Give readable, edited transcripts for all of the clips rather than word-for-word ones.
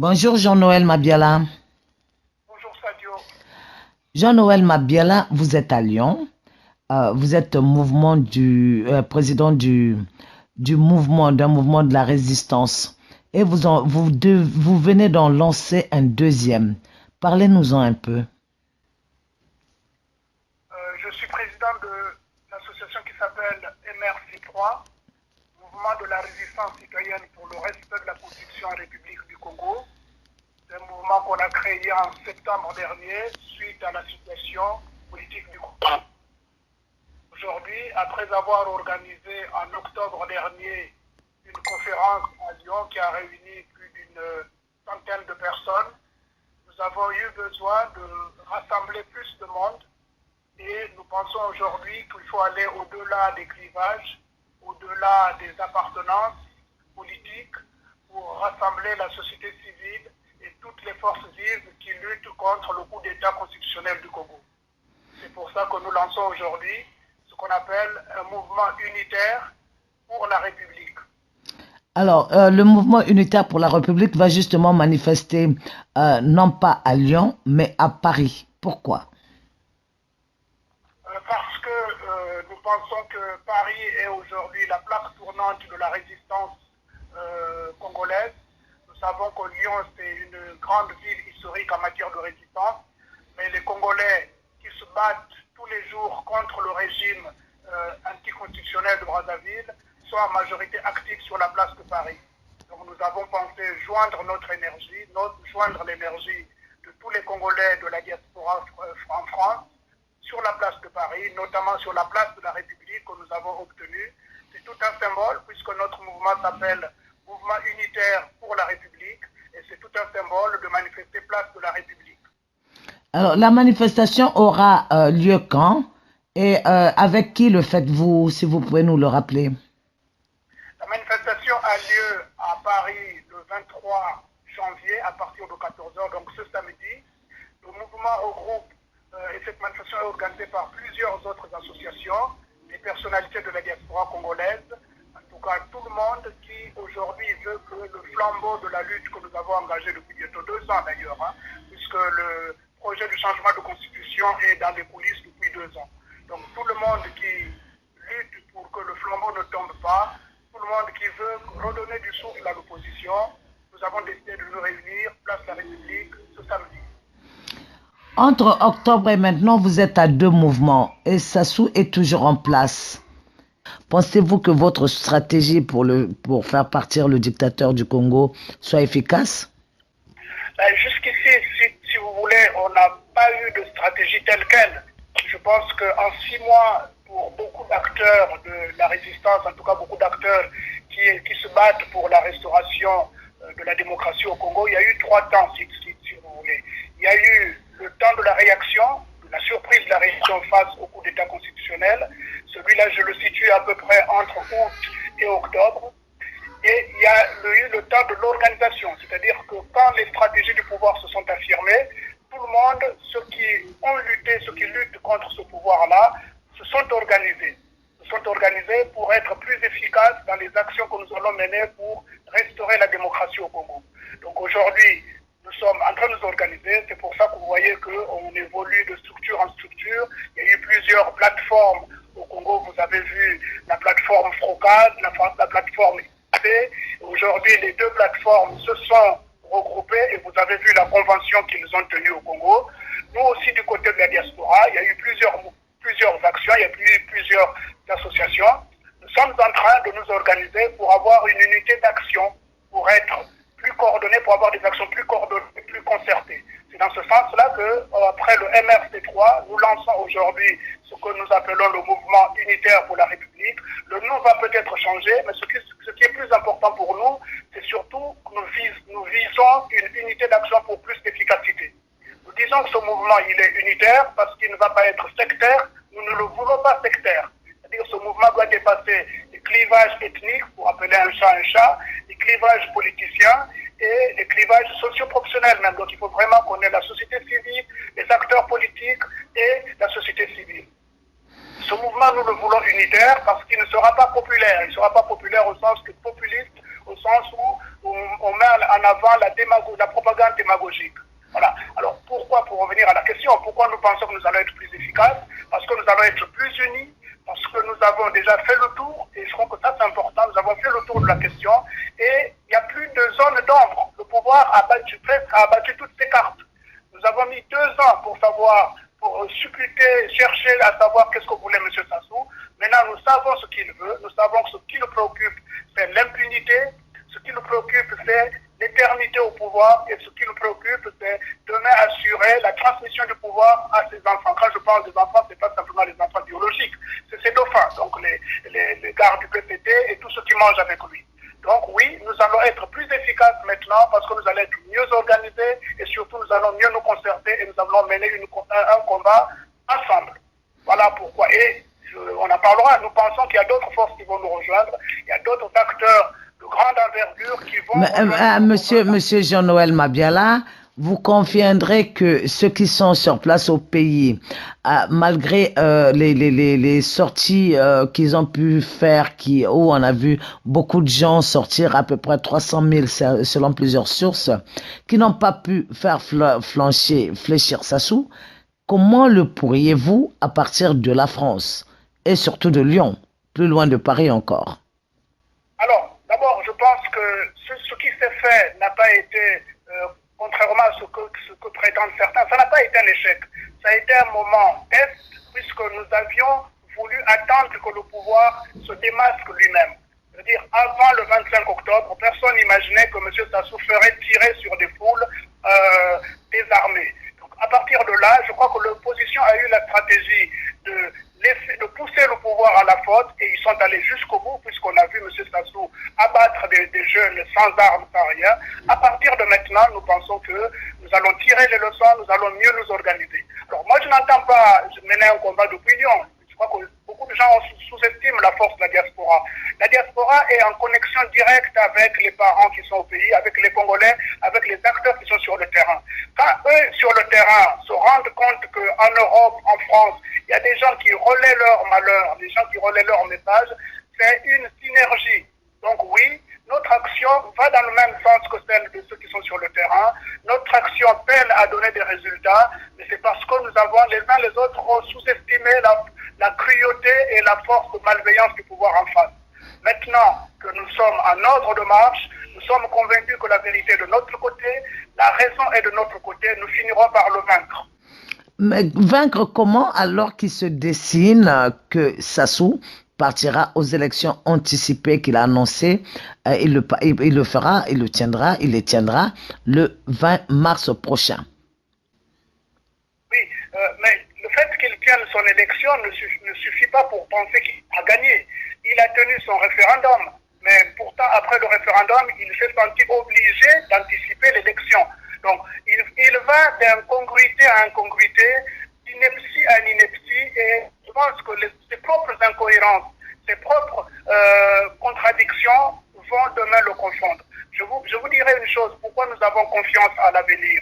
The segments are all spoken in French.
Bonjour Jean-Noël Mabiala. Bonjour Sadio. Jean-Noël Mabiala, vous êtes à Lyon. Vous êtes président du mouvement, d'un mouvement de la résistance. Et vous venez d'en lancer un deuxième. Parlez-nous-en un peu. Je suis président de l'association qui s'appelle MRC3, Mouvement de la résistance citoyenne pour le respect de la Constitution en République du Congo. C'est un mouvement qu'on a créé en septembre dernier suite à la situation politique du Congo. Aujourd'hui, après avoir organisé en octobre dernier une conférence à Lyon qui a réuni plus d'une centaine de personnes, nous avons eu besoin de rassembler plus de monde et nous pensons aujourd'hui qu'il faut aller au-delà des clivages, au-delà des appartenances politiques pour rassembler la société civile et toutes les forces vives qui luttent contre le coup d'État constitutionnel du Congo. C'est pour ça que nous lançons aujourd'hui ce qu'on appelle un mouvement unitaire pour la République. Alors, le mouvement unitaire pour la République va justement manifester non pas à Lyon, mais à Paris. Pourquoi? Parce que nous pensons que Paris est aujourd'hui la plaque tournante de la résistance congolaise. Nous savons que Lyon, c'est une grande ville historique en matière de résistance, mais les Congolais qui se battent tous les jours contre le régime anticonstitutionnel de Brazzaville sont en majorité actifs sur la place de Paris. Donc nous avons pensé joindre notre énergie, joindre l'énergie de tous les Congolais de la diaspora en France, sur la place de Paris, notamment sur la place de la République que nous avons obtenue. C'est tout un symbole puisque notre mouvement s'appelle Mouvement unitaire pour la République et c'est tout un symbole de manifester place de la République. Alors, la manifestation aura lieu quand? Et avec qui le faites-vous, si vous pouvez nous le rappeler? La manifestation a lieu à Paris le 23 janvier à partir de 14h, donc ce samedi. Le mouvement regroupe et cette manifestation est organisée par plusieurs autres associations, des personnalités de la diaspora congolaise, en tout cas tout le monde qui aujourd'hui veut que le flambeau de la lutte que nous avons engagé depuis bientôt 2 ans d'ailleurs, puisque le projet de changement de constitution est dans les coulisses depuis 2 ans. Donc tout le monde qui lutte pour que le flambeau ne tombe pas, tout le monde qui veut redonner du souffle à l'opposition, nous avons décidé de nous réunir, place de la République, ce samedi. Entre octobre et maintenant, vous êtes à deux mouvements et Sassou est toujours en place. Pensez-vous que votre stratégie pour faire partir le dictateur du Congo soit efficace? Jusqu'ici, si vous voulez, on n'a pas eu de stratégie telle quelle. Je pense qu'en 6 mois, pour beaucoup d'acteurs de la résistance, en tout cas beaucoup d'acteurs qui se battent pour la restauration de la démocratie au Congo, il y a eu 3 temps, si vous voulez. Il y a eu le temps de la réaction, de la surprise de la réaction face au coup d'État constitutionnel. Celui-là, je le situe à peu près entre août et octobre. Et il y a eu le temps de l'organisation, c'est-à-dire que quand les stratégies du pouvoir se sont affirmées, tout le monde, ceux qui ont lutté, ceux qui luttent contre ce pouvoir-là, se sont organisés. Se sont organisés pour être plus efficaces dans les actions que nous allons mener pour restaurer la démocratie au Congo. Donc aujourd'hui, nous sommes en train de nous organiser. C'est pour ça que vous voyez qu'on évolue de structure en structure. Il y a eu plusieurs plateformes au Congo. Vous avez vu la plateforme Frocade, la plateforme IP. Aujourd'hui, les deux plateformes se sont regroupées et vous avez vu la convention qu'ils ont tenue au Congo. Nous aussi, du côté de la diaspora, il y a eu plusieurs actions, il y a eu plusieurs associations. Nous sommes en train de nous organiser pour avoir une unité d'action, pour être plus coordonnés, pour avoir des actions plus coordonnées, plus concertées. C'est dans ce sens-là qu'après le MRC3, nous lançons aujourd'hui ce que nous appelons le mouvement unitaire pour la République. Le nom va peut-être changer, mais ce qui est plus important pour nous, c'est surtout que nous visons une unité d'action pour plus d'efficacité. Nous disons que ce mouvement, il est unitaire parce qu'il ne va pas être sectaire. Nous ne le voulons pas sectaire. C'est-à-dire que ce mouvement doit dépasser les clivages ethniques, pour appeler un chat, les clivages politiciens et les clivages socio-professionnels même. Donc il faut vraiment qu'on ait la société civile, les acteurs politiques et la société civile. Ce mouvement, nous le voulons unitaire parce qu'il ne sera pas populaire. Il ne sera pas populaire au sens que populiste, au sens où on met en avant la propagande démagogique. Voilà. Alors pourquoi, pour revenir à la question, pourquoi nous pensons que nous allons être plus efficaces? Parce que nous allons être plus unis, parce que nous avons déjà fait le tour, et je crois que ça c'est important, nous avons fait le tour de la question, et il n'y a plus de zone d'ombre. Le pouvoir a abattu toutes ses cartes. Nous avons mis 2 ans pour savoir, pour supputer, chercher à savoir qu'est-ce que voulait M. Sassou. Maintenant, nous savons ce qu'il veut, nous savons que ce qui nous préoccupe, c'est l'impunité, ce qui nous préoccupe, c'est l'éternité au pouvoir, et ce qui nous préoccupe, c'est demain assurer la transmission du pouvoir à ses enfants. Quand je parle des enfants, ce n'est pas simplement les enfants biologiques, c'est ses dauphins, donc les gardes du PPT et tous ceux qui mangent avec lui. Donc oui, nous allons être plus efficaces maintenant parce que nous allons être mieux organisés et surtout nous allons mieux nous concerter et nous allons mener un combat ensemble. Voilà pourquoi. Et on en parlera, nous pensons qu'il y a d'autres forces qui vont nous rejoindre, il y a d'autres acteurs de grande envergure qui vont... Monsieur Jean-Noël Mabiala, vous confirmerez que ceux qui sont sur place au pays, malgré les sorties qu'ils ont pu faire, où on a vu beaucoup de gens sortir, à peu près 300 000 selon plusieurs sources, qui n'ont pas pu faire fléchir Sassou, comment le pourriez-vous à partir de la France et surtout de Lyon, plus loin de Paris encore? Alors, d'abord, je pense que ce qui s'est fait n'a pas été... contrairement à ce que prétendent certains, ça n'a pas été un échec. Ça a été un moment test, puisque nous avions voulu attendre que le pouvoir se démasque lui-même. C'est-à-dire, avant le 25 octobre, personne n'imaginait que M. Sassou ferait tirer sur des foules désarmées. Donc, à partir de là, je crois que l'opposition a eu la stratégie de pousser le pouvoir à la faute, et ils sont allés jusqu'au bout, puisqu'on a vu M. Sassou abattre des jeunes sans armes, sans rien. À partir de maintenant, nous pensons que nous allons tirer les leçons, nous allons mieux nous organiser. Alors moi, je n'entends pas mener un combat d'opinion. Je crois que beaucoup de gens sous-estiment la force de la diaspora. La diaspora est en connexion directe avec les parents qui sont au pays, avec les Congolais, avec les acteurs qui sont sur le terrain. Quand eux, sur le terrain, se rendent compte qu'en Europe, en France, il y a des gens qui relaient leur malheur, des gens qui relaient leur message, c'est une synergie. Donc oui, notre action va dans le même sens que celle de ceux qui sont sur le terrain. Notre action peine à donner des résultats, mais c'est parce que nous avons les uns les autres sous-estimé la cruauté et la force de malveillance du pouvoir en face. Maintenant que nous sommes en ordre de marche, nous sommes convaincus que la vérité est de notre côté, la raison est de notre côté, nous finirons par le vaincre. Mais vaincre comment, alors qu'il se dessine que Sassou partira aux élections anticipées qu'il a annoncées, il le fera, il les tiendra le 20 mars prochain. Oui, mais le fait qu'il tienne son élection ne suffit pas pour penser qu'il a gagné. Il a tenu son référendum, mais pourtant après le référendum, il s'est senti obligé d'anticiper l'élection. Donc, il va d'incongruité à incongruité, d'ineptie à ineptie, et je pense que ses propres incohérences, ses propres contradictions vont demain le confondre. Je vous dirai une chose, pourquoi nous avons confiance à l'avenir.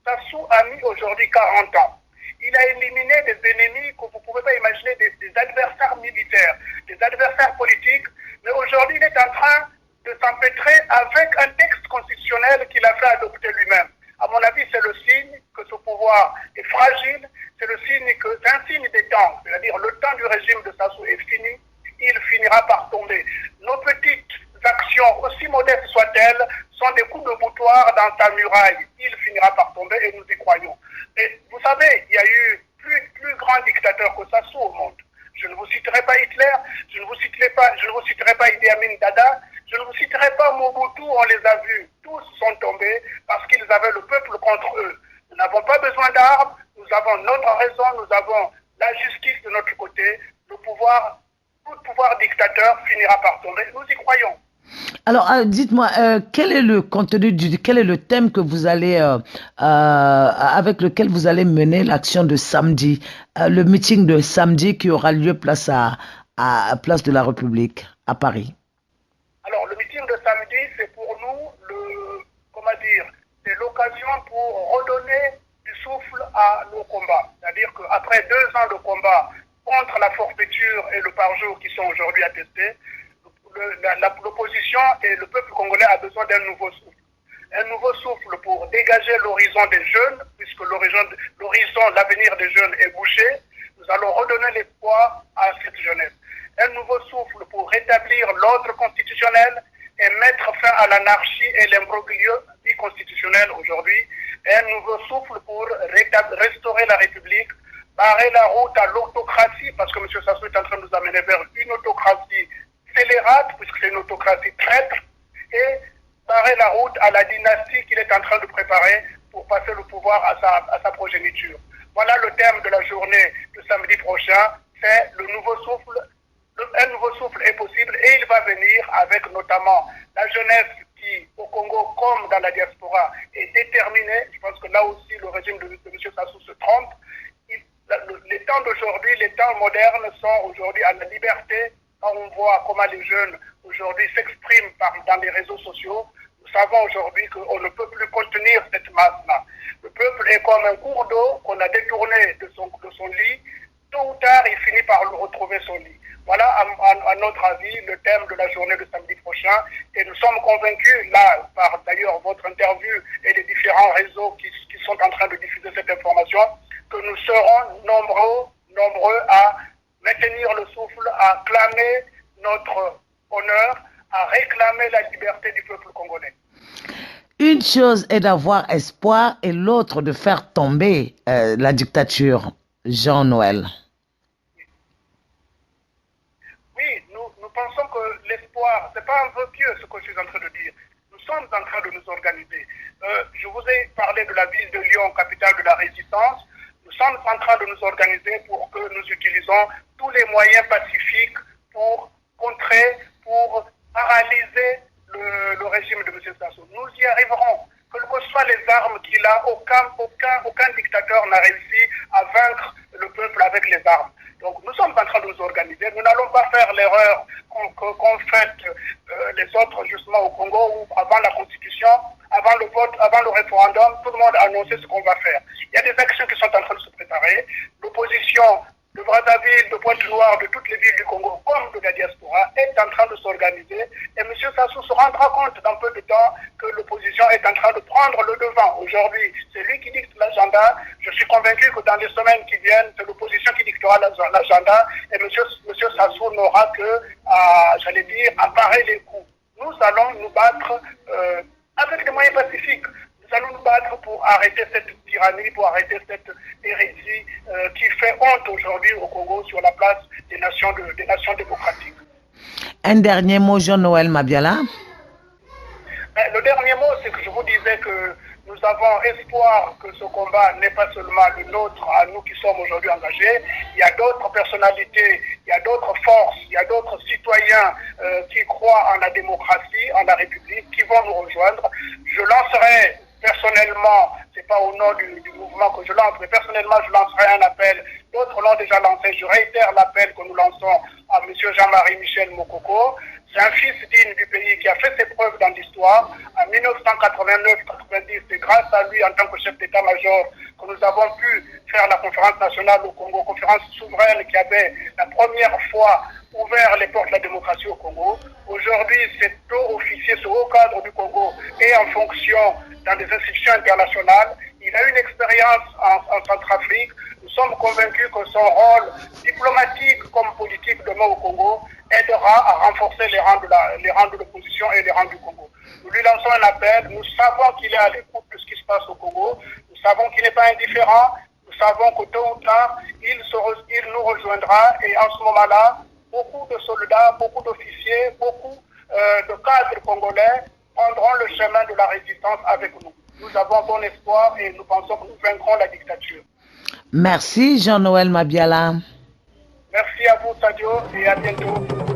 Sassou a mis aujourd'hui 40 ans. Il a éliminé des ennemis que vous ne pouvez pas imaginer, des adversaires militaires, des adversaires politiques, mais aujourd'hui il est en train de s'empêtrer avec un texte constitutionnel qu'il a fait adopter lui-même. À mon avis, c'est le signe que ce pouvoir est fragile, c'est un signe des temps, c'est-à-dire le temps du régime de Sassou est fini, il finira par tomber. Nos petites actions, aussi modestes soient-elles, sont des coups de boutoir dans sa muraille. Il finira par tomber et nous y croyons. Et vous savez, il y a eu plus grand dictateur que Sassou au monde. Je ne vous citerai pas Hitler, je ne vous citerai pas Idi Amin Dada, je ne vous citerai pas Mobutu, on les a vus. Tous sont tombés parce qu'ils avaient le peuple contre eux. Nous n'avons pas besoin d'armes, nous avons notre raison, nous avons la justice de notre côté. Le pouvoir, tout pouvoir dictateur finira par tomber. Nous y croyons. Alors, dites-moi, quel est le contenu quel est le thème que vous allez, avec lequel vous allez mener l'action de samedi, le meeting de samedi qui aura lieu place Place de la République à Paris? Alors, le meeting de samedi, c'est pour nous c'est l'occasion pour redonner du souffle à nos combats. C'est-à-dire qu'après 2 ans de combat contre la forfaiture et le par-jour qui sont aujourd'hui attestés, l'opposition et le peuple congolais a besoin d'un nouveau souffle. dégager l'horizon des jeunes, puisque l'horizon, l'avenir des jeunes est bouché. Nous allons redonner l'espoir à cette jeunesse. Un nouveau souffle pour rétablir l'ordre constitutionnel et mettre fin à l'anarchie et l'imbroglio constitutionnel aujourd'hui. Un nouveau souffle pour restaurer la République, barrer la route à l'autocratie, parce que M. Sassou est en train de nous amener vers une autocratie scélérate, puisque c'est une autocratie traître, et barrer la route à la dynastie qu'il est en train de préparer pour passer le pouvoir à sa progéniture. Voilà le thème de la journée de samedi prochain, c'est le nouveau souffle. Un nouveau souffle est possible et il va venir avec notamment la jeunesse qui, au Congo comme dans la diaspora, est déterminée. Je pense que là aussi le régime de M. Sassou se trompe. Les temps d'aujourd'hui, les temps modernes sont aujourd'hui à la liberté. Quand on voit comment les jeunes aujourd'hui s'expriment dans les réseaux sociaux, nous savons aujourd'hui qu'on ne peut plus contenir cette masse-là. Le peuple est comme un cours d'eau qu'on a détourné de son lit. Tôt ou tard, il finit par retrouver son lit. Voilà, à notre avis, le thème de la journée de samedi prochain. Et nous sommes convaincus, là, par d'ailleurs votre interview et les différents réseaux qui sont en train de diffuser cette information, que nous serons nombreux à maintenir le souffle, à clamer notre honneur, à réclamer la liberté du peuple congolais. Une chose est d'avoir espoir et l'autre de faire tomber la dictature. Jean-Noël. Oui, nous pensons que l'espoir, ce n'est pas un vœu pieux ce que je suis en train de dire. Nous sommes en train de nous organiser. Je vous ai parlé de la ville de Lyon, capitale de la résistance. Nous sommes en train de nous organiser pour que nous utilisons tous les moyens pacifiques pour contrer, pour paralyser le régime de M. Sassou. Nous y arriverons. Quelles que soient les armes qu'il a, aucun dictateur n'a réussi à vaincre le peuple avec les armes. Donc nous sommes en train de nous organiser. Nous n'allons pas faire l'erreur qu'ont fait les autres justement au Congo, où avant la Constitution, avant le vote, avant le référendum, tout le monde a annoncé ce qu'on va faire. Il y a des actions qui sont en train de se préparer. L'opposition de Brazzaville, de Pointe-Noire, de toutes les villes du Congo, comme de la diaspora, est en train de s'organiser. Et M. Sassou se rendra compte dans peu de temps que l'opposition est en train de prendre le devant. Aujourd'hui, c'est lui qui dicte l'agenda. Je suis convaincu que dans les semaines qui viennent, c'est l'opposition qui dictera l'agenda. Et M. Sassou n'aura que, j'allais dire, à parer les coups. Nous allons nous battre avec des moyens pacifiques. Nous allons nous battre pour arrêter cette tyrannie, pour arrêter cette hérésie qui fait honte aujourd'hui au Congo sur la place des nations démocratiques. Un dernier mot, Jean-Noël Mabiala. Le dernier mot, c'est que je vous disais que nous avons espoir que ce combat n'est pas seulement le nôtre, à nous qui sommes aujourd'hui engagés. Il y a d'autres personnalités, il y a d'autres forces, il y a d'autres citoyens qui croient en la démocratie, en la République, qui vont nous rejoindre. Je lancerai personnellement, c'est pas au nom du mouvement que je lance, mais personnellement, je lancerai un appel. D'autres l'ont déjà lancé. Je réitère l'appel que nous lançons à M. Jean-Marie Michel Mokoko. C'est un fils digne du pays qui a fait ses preuves dans l'histoire. En 1989-90, c'est grâce à lui, en tant que chef d'état-major, que nous avons pu faire la conférence nationale au Congo, conférence souveraine qui avait la première fois ouvert les portes de la démocratie au Congo. Aujourd'hui, cet haut officier, ce haut cadre du Congo est en fonction dans des institutions internationales. Il a une expérience en Centrafrique. Nous sommes convaincus que son rôle diplomatique comme politique demain au Congo aidera à renforcer les rangs de l'opposition et les rangs du Congo. Nous lui lançons un appel. Nous savons qu'il est à l'écoute de ce qui se passe au Congo. Nous savons qu'il n'est pas indifférent. Nous savons que tôt ou tard, il nous rejoindra. Et en ce moment-là, beaucoup de soldats, beaucoup d'officiers, beaucoup de cadres congolais prendront le chemin de la résistance avec nous. Nous avons bon espoir et nous pensons que nous vaincrons la dictature. Merci Jean-Noël Mabiala. Merci à vous, Sadio, et à bientôt.